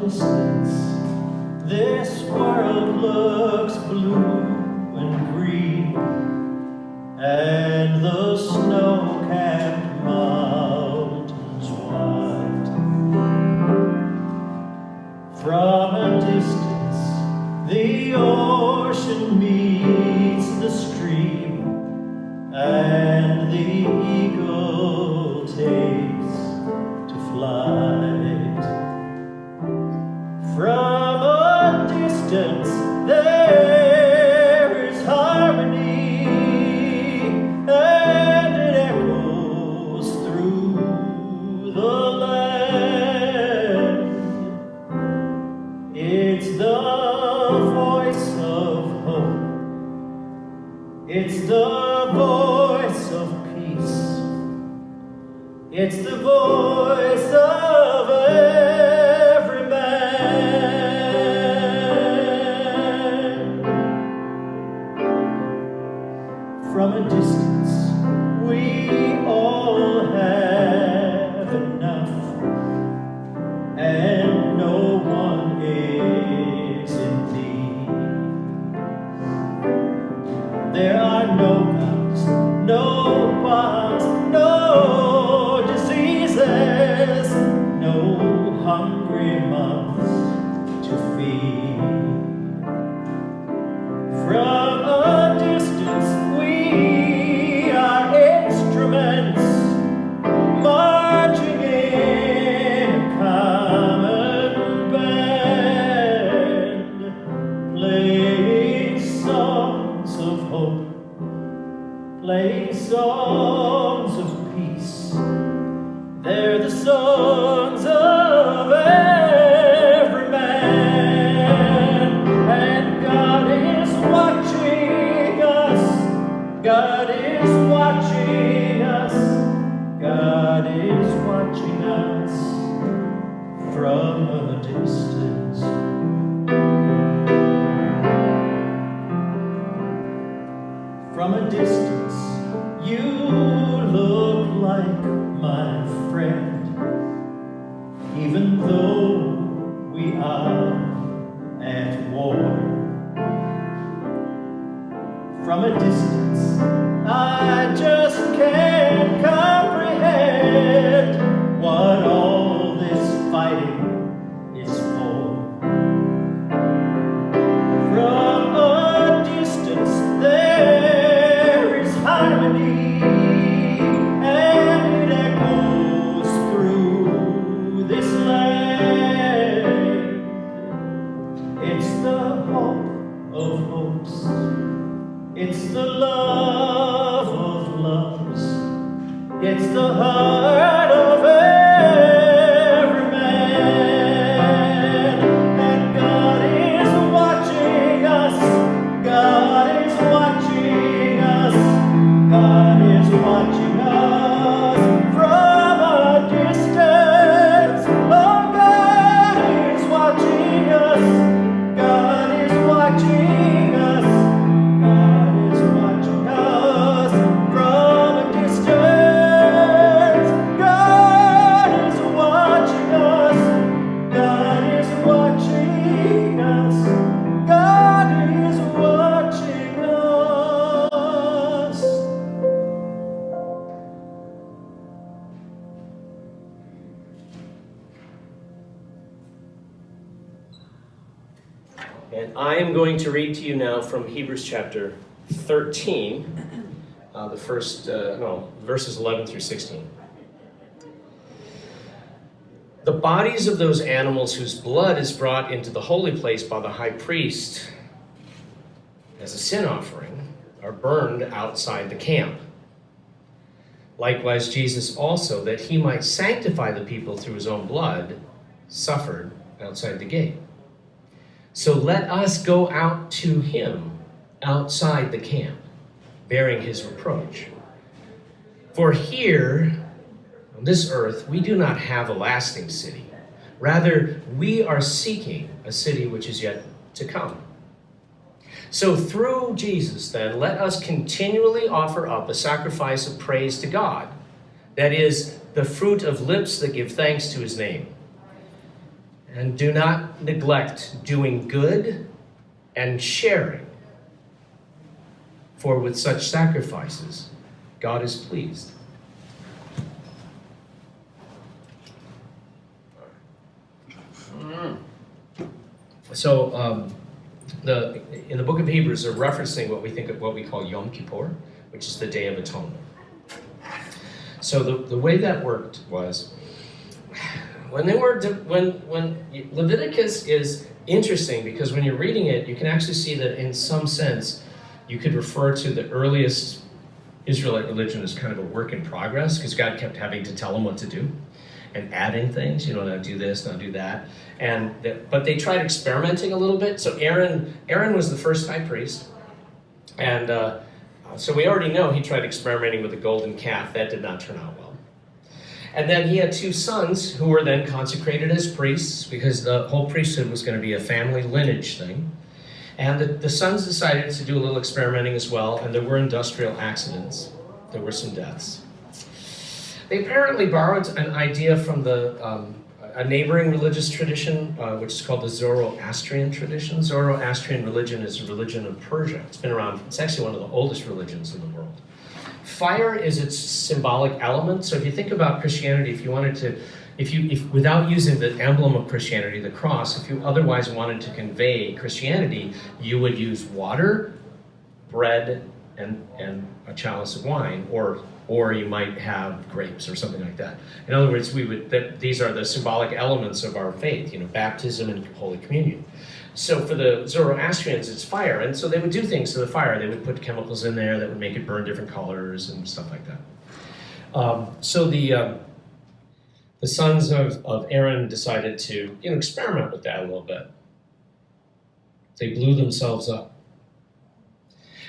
distance, this world looks blue and green, and the snow-capped mountains white. From a distance, the ocean meets the stream, and the eagle takes to flight. From a distance, there is harmony, and it echoes through the land. It's the voice of hope. It's the voice of peace. It's the voice of every man. From a distance, we all have enough, and no one is in need. There are no guns, no bombs, no diseases, no hungry mouths to feed. From a distance, we are instruments marching in a common band, playing songs of hope, playing songs of peace. They're the songs of every man, and God is watching us. God is watching us. God is watching us from a distance. From a distance, you look like my friend, even though we are at war. From a distance, I just can't comprehend what all this fighting is for. From a distance, there is harmony, and it echoes through this land. It's the hope of hopes. It's the love of loves. It's the heart of every man. And God is watching us. God is watching us. God is watching us from a distance. Oh, God is watching us. God is watching us. God is watching us from a distance. God is watching us. God is watching us. God is watching us. And I am going to read to you now from Hebrews chapter 13, verses 11 through 16. The bodies of those animals whose blood is brought into the holy place by the high priest as a sin offering are burned outside the camp. Likewise, Jesus also, that he might sanctify the people through his own blood, suffered outside the gate. So let us go out to him outside the camp, bearing his reproach. For here, on this earth, we do not have a lasting city. Rather, we are seeking a city which is yet to come. So through Jesus, then, let us continually offer up a sacrifice of praise to God, that is, the fruit of lips that give thanks to his name. And do not neglect doing good and sharing, for with such sacrifices, God is pleased. So, in the book of Hebrews, they're referencing what we call Yom Kippur, which is the Day of Atonement. So the way that worked was, when Leviticus is interesting, because when you're reading it, you can actually see that in some sense you could refer to the earliest Israelite religion as kind of a work in progress, because God kept having to tell them what to do and adding things, now do this, now do that. But they tried experimenting a little bit. So Aaron was the first high priest, and so we already know he tried experimenting with the golden calf. That did not turn out well. And then he had two sons who were then consecrated as priests, because the whole priesthood was going to be a family lineage thing. And the sons decided to do a little experimenting as well, and there were industrial accidents. There were some deaths. They apparently borrowed an idea from a neighboring religious tradition, which is called the Zoroastrian tradition. Zoroastrian religion is a religion of Persia. It's been around, it's actually one of the oldest religions in the world. Fire is its symbolic element. So if you think about Christianity, if you wanted to, if without using the emblem of Christianity, the cross, if you otherwise wanted to convey Christianity, you would use water, bread, and a chalice of wine, or you might have grapes or something like that. In other words, these are the symbolic elements of our faith, baptism and Holy Communion. So for the Zoroastrians, it's fire, and so they would do things to the fire. They would put chemicals in there that would make it burn different colors and stuff like that. So the sons of Aaron decided to experiment with that a little bit. They blew themselves up.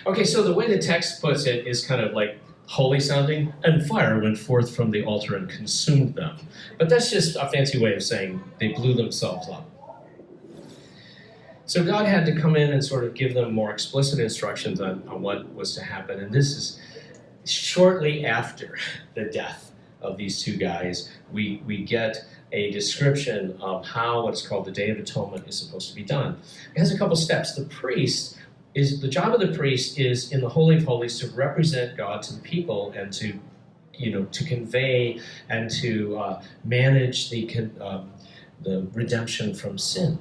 Okay, so the way the text puts it is kind of like holy sounding, and fire went forth from the altar and consumed them. But that's just a fancy way of saying they blew themselves up. So God had to come in and sort of give them more explicit instructions on what was to happen. And this is shortly after the death of these two guys. We get a description of how what's called the Day of Atonement is supposed to be done. It has a couple steps. The job of the priest is in the Holy of Holies to represent God to the people and to convey and to manage the redemption from sin.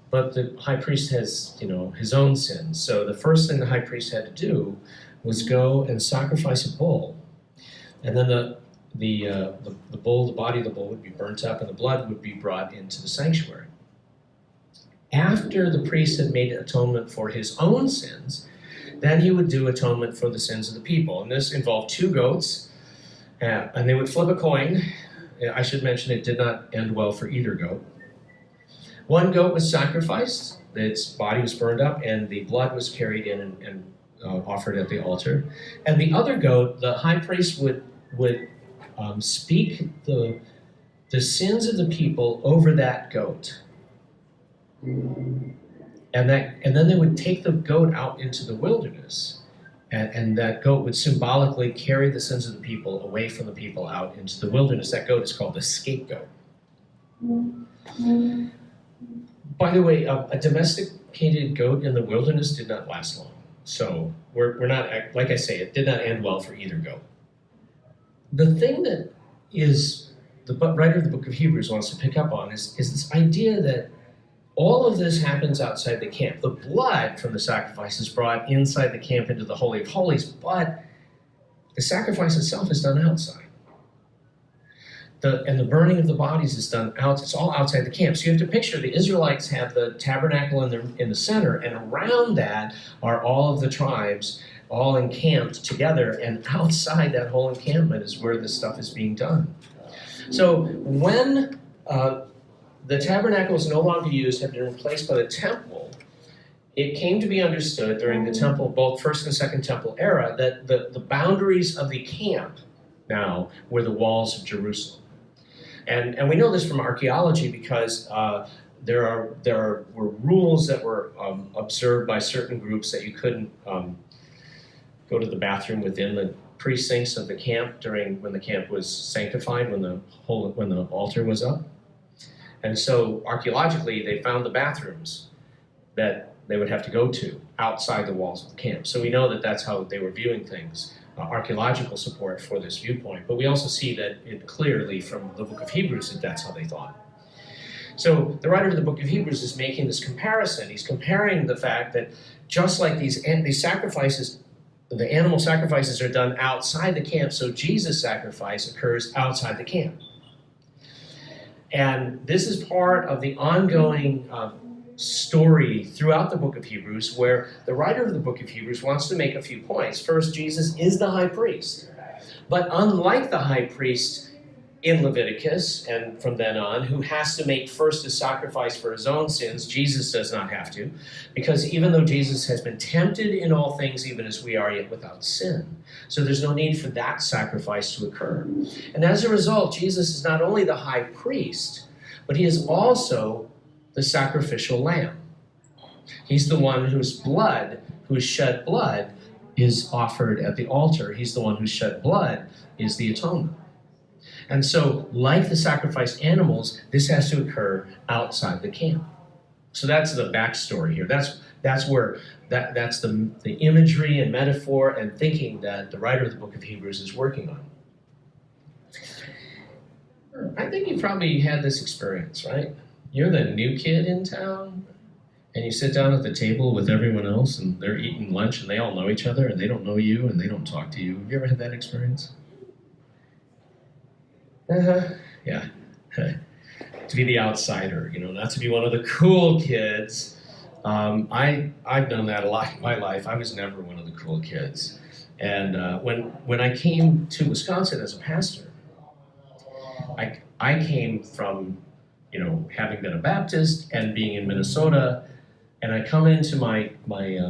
But the high priest has, his own sins. So the first thing the high priest had to do was go and sacrifice a bull, and then the bull, the body of the bull would be burnt up, and the blood would be brought into the sanctuary. After the priest had made atonement for his own sins, then he would do atonement for the sins of the people. And this involved two goats, and they would flip a coin. I should mention it did not end well for either goat. One goat was sacrificed, its body was burned up, and the blood was carried in and offered at the altar. And the other goat, the high priest would speak the sins of the people over that goat. And then they would take the goat out into the wilderness, and that goat would symbolically carry the sins of the people away from the people out into the wilderness. That goat is called the scapegoat. By the way, a domesticated goat in the wilderness did not last long. So we're not, like I say, it did not end well for either goat. The thing that is the writer of the book of Hebrews wants to pick up on is this idea that all of this happens outside the camp. The blood from the sacrifice is brought inside the camp into the Holy of Holies, but the sacrifice itself is done outside. And the burning of the bodies is done out. It's all outside the camp. So you have to picture the Israelites have the tabernacle in the center, and around that are all of the tribes all encamped together, and outside that whole encampment is where this stuff is being done. So when the tabernacle is no longer used, have been replaced by the temple, it came to be understood during the temple, both first and second temple era, that the boundaries of the camp now were the walls of Jerusalem. And we know this from archaeology because there were rules that were observed by certain groups that you couldn't go to the bathroom within the precincts of the camp when the camp was sanctified, when the altar was up. And so archaeologically, they found the bathrooms that they would have to go to outside the walls of the camp. So we know that that's how they were viewing things, archaeological support for this viewpoint. But we also see that it clearly from the book of Hebrews that that's how they thought. So the writer of the book of Hebrews is making this comparison. He's comparing the fact that just like these sacrifices, the animal sacrifices are done outside the camp, so Jesus' sacrifice occurs outside the camp. And this is part of the ongoing story throughout the book of Hebrews, where the writer of the book of Hebrews wants to make a few points. First, Jesus is the high priest. But unlike the high priest in Leviticus, and from then on, who has to make first a sacrifice for his own sins, Jesus does not have to, because even though Jesus has been tempted in all things, even as we are, yet without sin. So there's no need for that sacrifice to occur. And as a result, Jesus is not only the high priest, but he is also the sacrificial lamb. He's the one whose shed blood is offered at the altar. He's the one whose shed blood is the atonement. And so, like the sacrificed animals, this has to occur outside the camp. So that's the backstory here. That's the imagery and metaphor and thinking that the writer of the book of Hebrews is working on. I think you probably had this experience, right? You're the new kid in town, and you sit down at the table with everyone else, and they're eating lunch, and they all know each other, and they don't know you, and they don't talk to you. Have you ever had that experience? Yeah. To be the outsider, not to be one of the cool kids. I've done that a lot in my life. I was never one of the cool kids. And when I came to Wisconsin as a pastor, I came from, having been a Baptist and being in Minnesota, and I come into my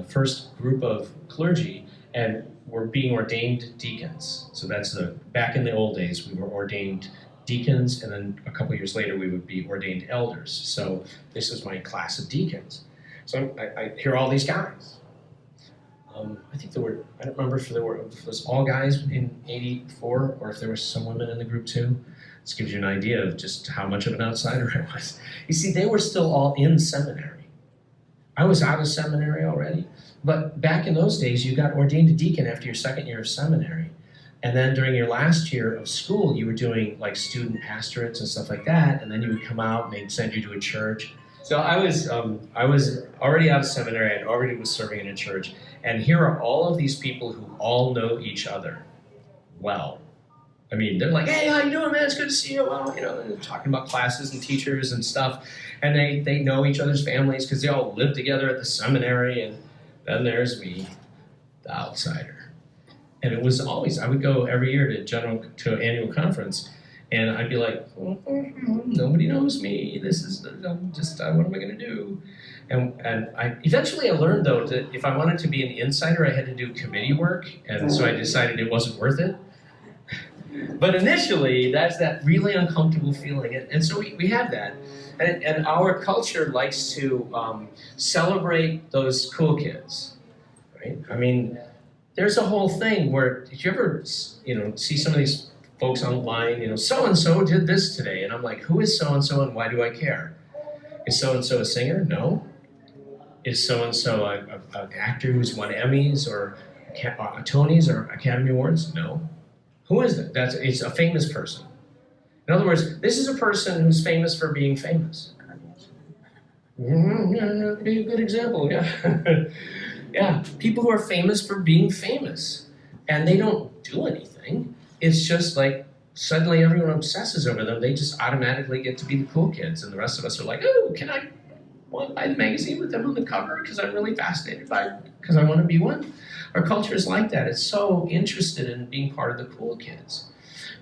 first group of clergy, and we're being ordained deacons. So that's back in the old days, we were ordained deacons, and then a couple years later we would be ordained elders. So this is my class of deacons. So I hear all these guys. I think I don't remember if it was all guys in 84 or if there were some women in the group too. This gives you an idea of just how much of an outsider I was. You see, they were still all in seminary. I was out of seminary already, but back in those days, you got ordained a deacon after your second year of seminary. And then during your last year of school, you were doing like student pastorates and stuff like that, and then you would come out and they'd send you to a church. So I was already out of seminary, I already was serving in a church, and here are all of these people who all know each other well. I mean, they're like, hey, how you doing, man? It's good to see you. Well, they're talking about classes and teachers and stuff, and they know each other's families because they all live together at the seminary, and then there's me, the outsider. And it was always, I would go every year to annual conference, and I'd be like, nobody knows me. This is, I'm just, what am I going to do? And eventually I learned, though, that if I wanted to be an insider, I had to do committee work, and so I decided it wasn't worth it. But initially, that's that really uncomfortable feeling, and so we have that. And our culture likes to celebrate those cool kids, right? I mean, there's a whole thing where, did you ever, see some of these folks online, so-and-so did this today, and I'm like, who is so-and-so and why do I care? Is so-and-so a singer? No. Is so-and-so an actor who's won Emmys or Tonys or Academy Awards? No. Who is it? It's a famous person. In other words, this is a person who's famous for being famous. That'd be a good example, yeah. Yeah, people who are famous for being famous, and they don't do anything. It's just like suddenly everyone obsesses over them. They just automatically get to be the cool kids, and the rest of us are like, oh, can I want to buy the magazine with them on the cover because I'm really fascinated by it, because I want to be one? Our culture is like that. It's so interested in being part of the cool kids,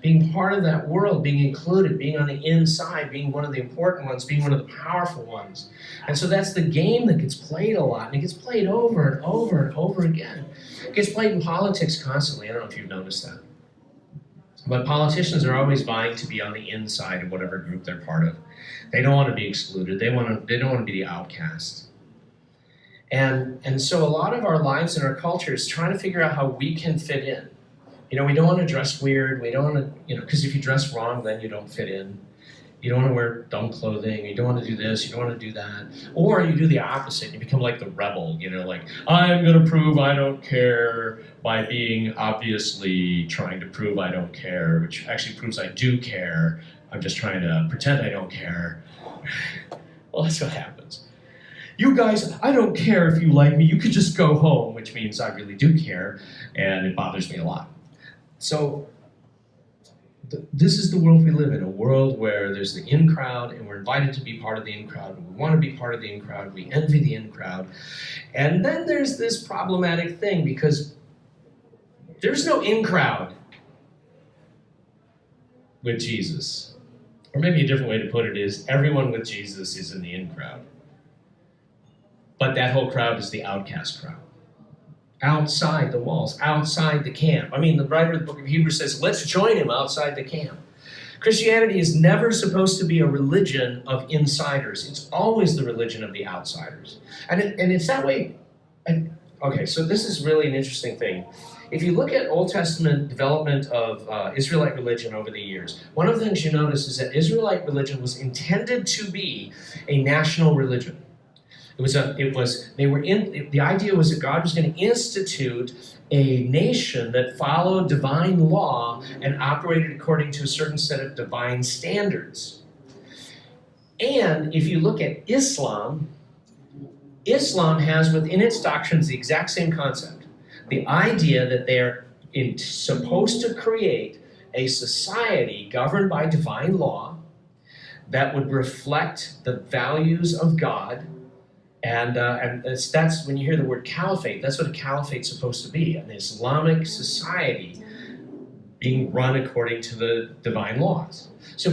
being part of that world, being included, being on the inside, being one of the important ones, being one of the powerful ones. And so that's the game that gets played a lot, and it gets played over and over and over again. It gets played in politics constantly. I don't know if you've noticed that. But politicians are always vying to be on the inside of whatever group they're part of. They don't want to be excluded. They don't want to be the outcast. And so a lot of our lives and our culture is trying to figure out how we can fit in. We don't want to dress weird. We don't want to, because if you dress wrong, then you don't fit in. You don't want to wear dumb clothing. You don't want to do this. You don't want to do that. Or you do the opposite. You become like the rebel, like, I'm going to prove I don't care by being obviously trying to prove I don't care, which actually proves I do care. I'm just trying to pretend I don't care. Well, that's what happens. You guys, I don't care if you like me. You could just go home, which means I really do care, and it bothers me a lot. So this is the world we live in, a world where there's the in crowd, and we're invited to be part of the in crowd. We want to be part of the in crowd. We envy the in crowd. And then there's this problematic thing, because there's no in crowd with Jesus. Or maybe a different way to put it is, everyone with Jesus is in the in crowd. But that whole crowd is the outcast crowd. Outside the walls, outside the camp. I mean, the writer of the book of Hebrews says, let's join him outside the camp. Christianity is never supposed to be a religion of insiders. It's always the religion of the outsiders. And it's that way. Okay, so this is really an interesting thing. If you look at Old Testament development of Israelite religion over the years, one of the things you notice is that Israelite religion was intended to be a national religion. The idea was that God was going to institute a nation that followed divine law and operated according to a certain set of divine standards. And if you look at Islam has within its doctrines the exact same concept. The idea that they're supposed to create a society governed by divine law that would reflect the values of God. And that's when you hear the word caliphate, that's what a caliphate's supposed to be, an Islamic society being run according to the divine laws. So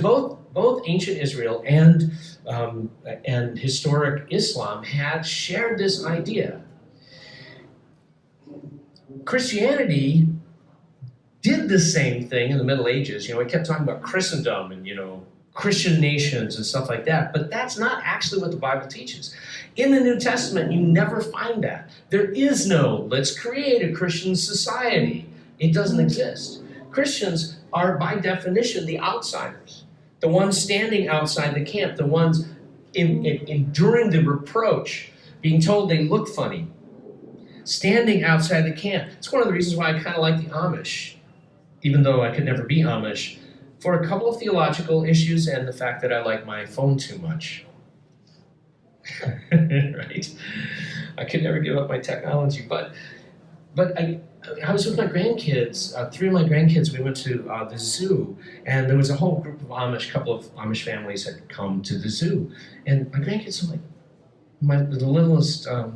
both ancient Israel and historic Islam had shared this idea. Christianity did the same thing in the Middle Ages. It kept talking about Christendom and, Christian nations and stuff like that, but that's not actually what the Bible teaches. In the New Testament, you never find that. There is no, let's create a Christian society. It doesn't exist. Christians are, by definition, the outsiders, the ones standing outside the camp, the ones enduring the reproach, being told they look funny, standing outside the camp. It's one of the reasons why I kind of like the Amish, even though I could never be Amish, for a couple of theological issues and the fact that I like my phone too much. Right? I could never give up my technology, but I was with my grandkids, 3 of my grandkids. We went to the zoo, and there was a whole group of couple of Amish families had come to the zoo, and my grandkids are like, the littlest, not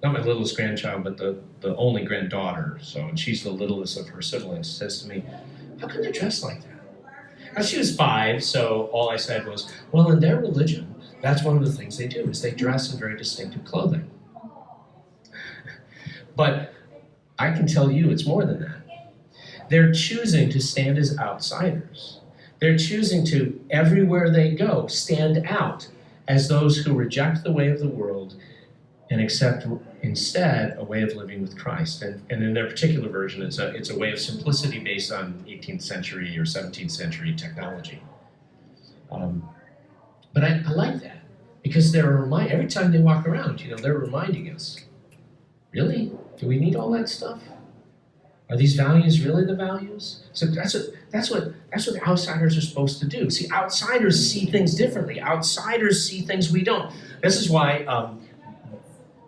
my littlest grandchild, but the only granddaughter, and she's the littlest of her siblings, says to me, how come they're dressed like that? Now, she was 5, so all I said was, well, in their religion, that's one of the things they do, is they dress in very distinctive clothing. But I can tell you it's more than that. They're choosing to stand as outsiders. They're choosing to, everywhere they go, stand out as those who reject the way of the world and accept instead a way of living with Christ. And in their particular version, it's a way of simplicity based on 18th century or 17th century technology. But I like that, because every time they walk around, they're reminding us, really? Do we need all that stuff? Are these values really the values? So that's what the outsiders are supposed to do. See, outsiders see things differently. Outsiders see things we don't. This is why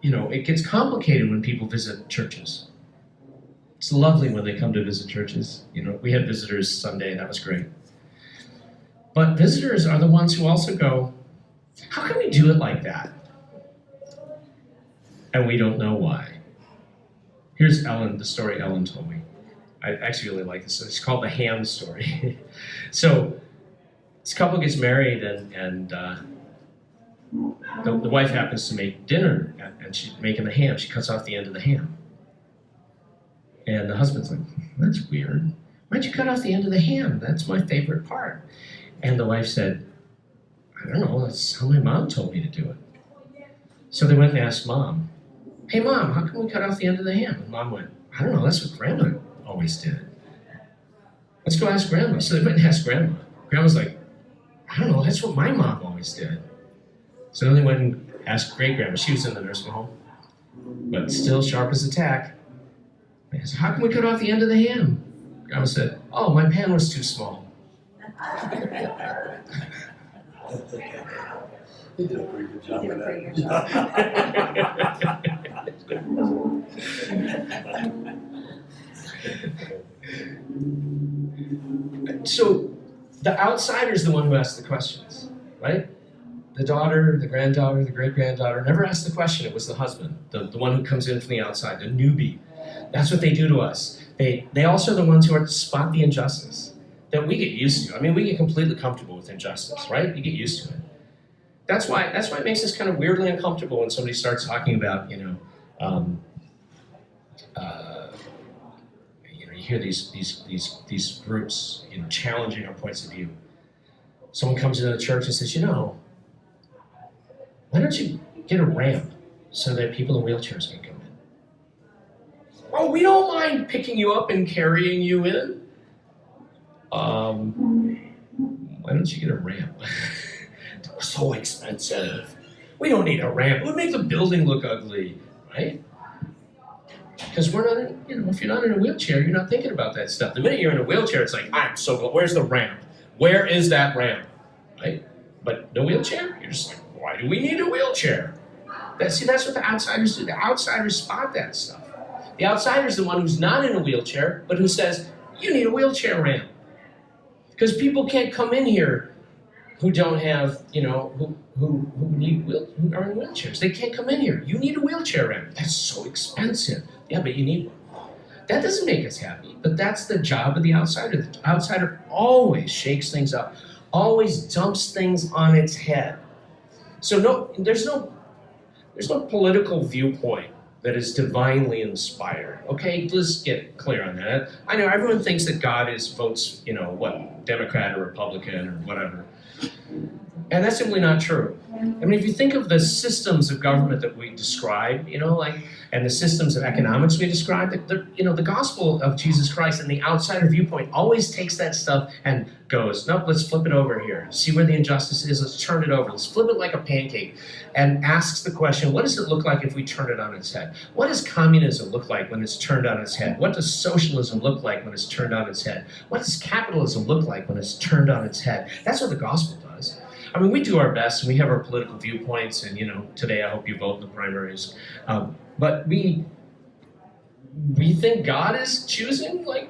it gets complicated when people visit churches. It's lovely when they come to visit churches. We had visitors Sunday, and that was great. But visitors are the ones who also go, how can we do it like that? And we don't know why. Here's the story Ellen told me. I actually really like this. It's called the ham story. So this couple gets married, and the wife happens to make dinner, and she's making the ham. She cuts off the end of the ham. And the husband's like, that's weird. Why'd you cut off the end of the ham? That's my favorite part. And the wife said, I don't know, that's how my mom told me to do it. So they went and asked Mom, hey Mom, how can we cut off the end of the ham? And Mom went, I don't know, that's what Grandma always did. Let's go ask Grandma. So they went and asked Grandma. Grandma's like, I don't know, that's what my mom always did. So then they went and asked great-grandma. She was in the nursing home, but still sharp as a tack. They said, how can we cut off the end of the ham? Grandma said, oh, my pan was too small. He did a pretty good job Did a of pretty that. good job. So the outsider's the one who asks the questions, right? The daughter, the granddaughter, the great-granddaughter never asked the question. It was the husband, the one who comes in from the outside, the newbie. That's what they do to us. They also are the ones who are to spot the injustice that we get used to. I mean, we get completely comfortable with injustice, right? You get used to it. That's why it makes us kind of weirdly uncomfortable when somebody starts talking about, you hear these groups, challenging our points of view. Someone comes into the church and says, why don't you get a ramp so that people in wheelchairs can come in? Oh, we don't mind picking you up and carrying you in. Why don't you get a ramp? They're so expensive. We don't need a ramp. It would make the building look ugly, right? Because we're not in, if you're not in a wheelchair, you're not thinking about that stuff. The minute you're in a wheelchair, it's like, I'm so glad. Where's the ramp? Where is that ramp? Right? But no wheelchair? You're just like, why do we need a wheelchair? That's what the outsiders do. The outsiders spot that stuff. The outsider's the one who's not in a wheelchair, but who says, you need a wheelchair ramp. Because people can't come in here who don't have, who are in wheelchairs. They can't come in here. You need a wheelchair ramp. That's so expensive. Yeah, but you need one. That doesn't make us happy, but that's the job of the outsider. The outsider always shakes things up, always dumps things on its head. So there's no political viewpoint that is divinely inspired. Okay, let's get clear on that. I know everyone thinks that God votes, Democrat or Republican or whatever. And that's simply not true. I mean, if you think of the systems of government that we describe, and the systems of economics we describe, the gospel of Jesus Christ and the outsider viewpoint always takes that stuff and goes, nope, let's flip it over here. See where the injustice is, let's turn it over. Let's flip it like a pancake and asks the question, what does it look like if we turn it on its head? What does communism look like when it's turned on its head? What does socialism look like when it's turned on its head? What does capitalism look like when it's turned on its head? That's what the gospel does. I mean, we do our best, and we have our political viewpoints, and today I hope you vote in the primaries. But we think God is choosing, like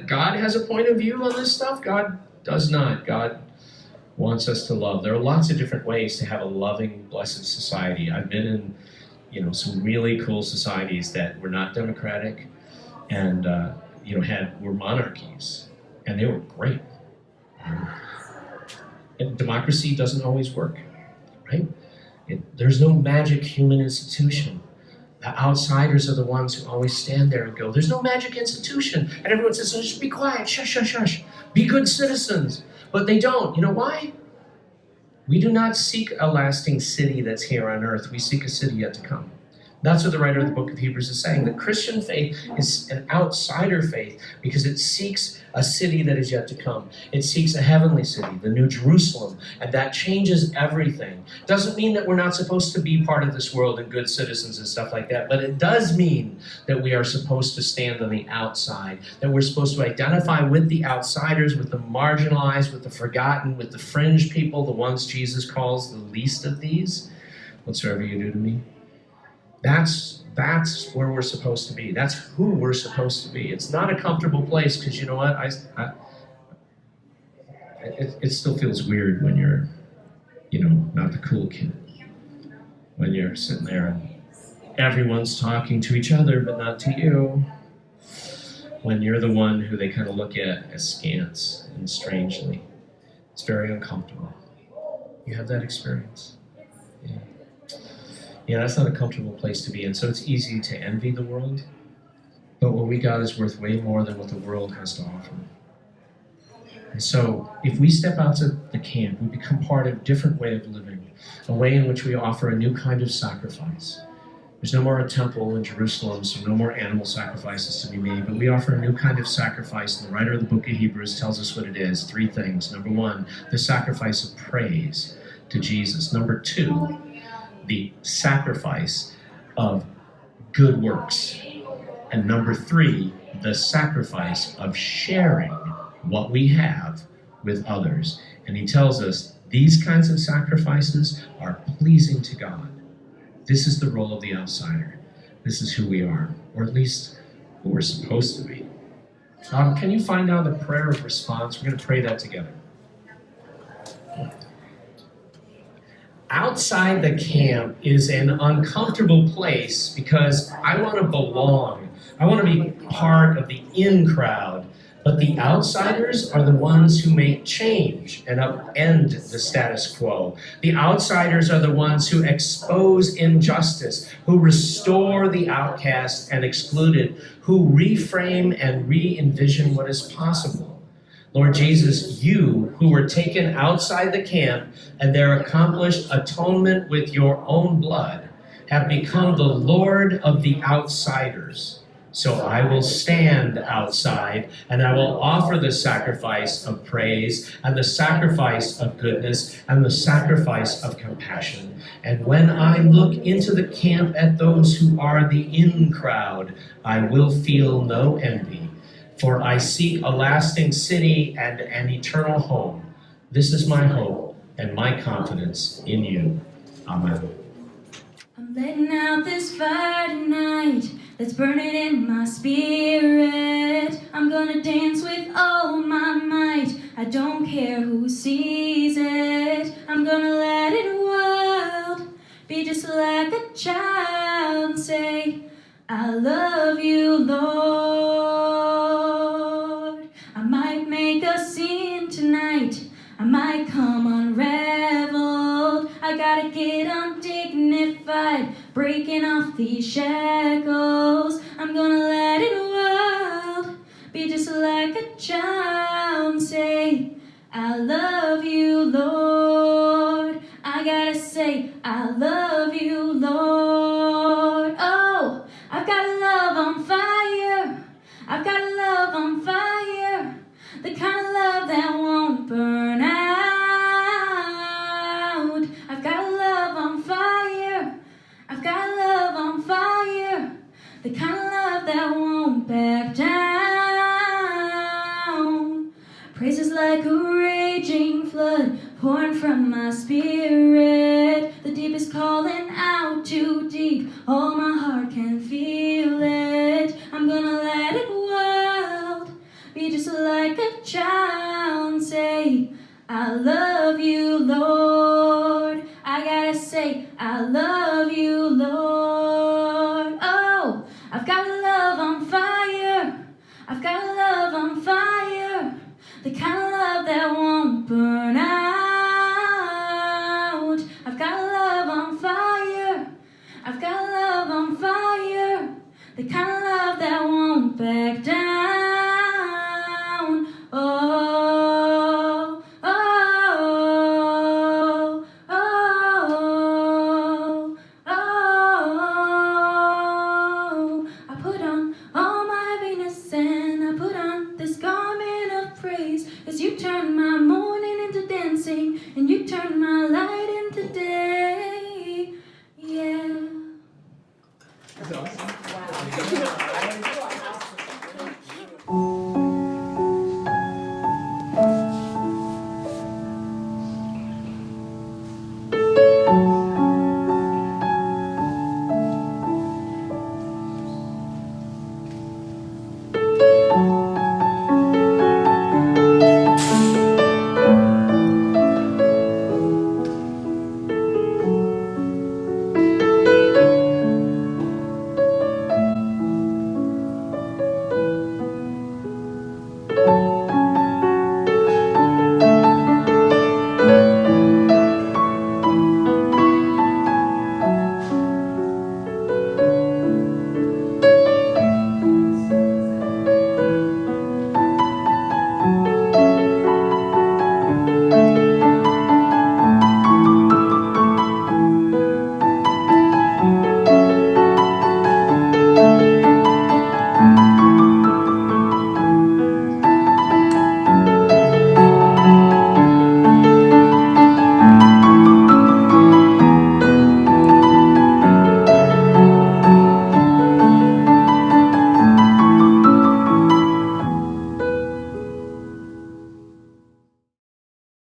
God has a point of view on this stuff. God does not. God wants us to love. There are lots of different ways to have a loving, blessed society. I've been in, some really cool societies that were not democratic, and were monarchies, and they were great. And democracy doesn't always work, right? There's no magic human institution. The outsiders are the ones who always stand there and go, there's no magic institution. And everyone says, so just be quiet, shush, shush, shush. Be good citizens. But they don't. You know why? We do not seek a lasting city that's here on earth. We seek a city yet to come. That's what the writer of the book of Hebrews is saying. The Christian faith is an outsider faith because it seeks a city that is yet to come. It seeks a heavenly city, the New Jerusalem, and that changes everything. Doesn't mean that we're not supposed to be part of this world and good citizens and stuff like that, but it does mean that we are supposed to stand on the outside, that we're supposed to identify with the outsiders, with the marginalized, with the forgotten, with the fringe people, the ones Jesus calls the least of these. Whatsoever you do to me. That's where we're supposed to be. That's who we're supposed to be. It's not a comfortable place because you know what? It still feels weird when you're, not the cool kid. When you're sitting there and everyone's talking to each other but not to you. When you're the one who they kind of look at askance and strangely. It's very uncomfortable. You have that experience. Yeah. Yeah, that's not a comfortable place to be in. So it's easy to envy the world. But what we got is worth way more than what the world has to offer. And so if we step out to the camp, we become part of a different way of living, a way in which we offer a new kind of sacrifice. There's no more a temple in Jerusalem, so no more animal sacrifices to be made, but we offer a new kind of sacrifice, and the writer of the book of Hebrews tells us what it is. 3 things. Number 1, the sacrifice of praise to Jesus. Number 2, the sacrifice of good works. And number 3, the sacrifice of sharing what we have with others. And he tells us these kinds of sacrifices are pleasing to God. This is the role of the outsider. This is who we are, or at least who we're supposed to be. Can you find out a prayer of response? We're going to pray that together. Outside the camp is an uncomfortable place because I want to belong. I want to be part of the in crowd. But the outsiders are the ones who make change and upend the status quo. The outsiders are the ones who expose injustice, who restore the outcast and excluded, who reframe and re-envision what is possible. Lord Jesus, you who were taken outside the camp and there accomplished atonement with your own blood, have become the Lord of the outsiders. So I will stand outside and I will offer the sacrifice of praise and the sacrifice of goodness and the sacrifice of compassion. And when I look into the camp at those who are the in crowd, I will feel no envy, for I seek a lasting city and an eternal home. This is my hope and my confidence in you. Amen. I'm letting out this fire tonight that's burning in my spirit. I'm gonna dance with all my might. I don't care who sees it. I'm gonna let it wild, be just like a child and say, I love you, Lord. I might make a scene tonight. I might come unraveled. I gotta get undignified, breaking off these shackles. I'm gonna let it wild, be just like a child and say, I love you, Lord. I gotta say, I love you, Lord. Oh, I've got a love on fire. I've got a love on fire. The kind of love that won't burn out. I've got a love on fire. I've got a love on fire. The kind of love that won't back down. Praises like a raging flood pouring from my spirit. The deep is calling out too deep. All my heart can feel it. I'm gonna let it wild, be just like a child and say, I love you, Lord. I gotta say, I love you, Lord. Oh, I've got a love on fire. I've got a love on fire. The kind of love that won't burn out. I've got a love on fire. I've got a love on fire. The kind of love that won't back down. Oh, oh, oh, oh. I put on all my happiness and I put on this garment of praise. 'Cause you turn my mourning into dancing and you turn my light into day.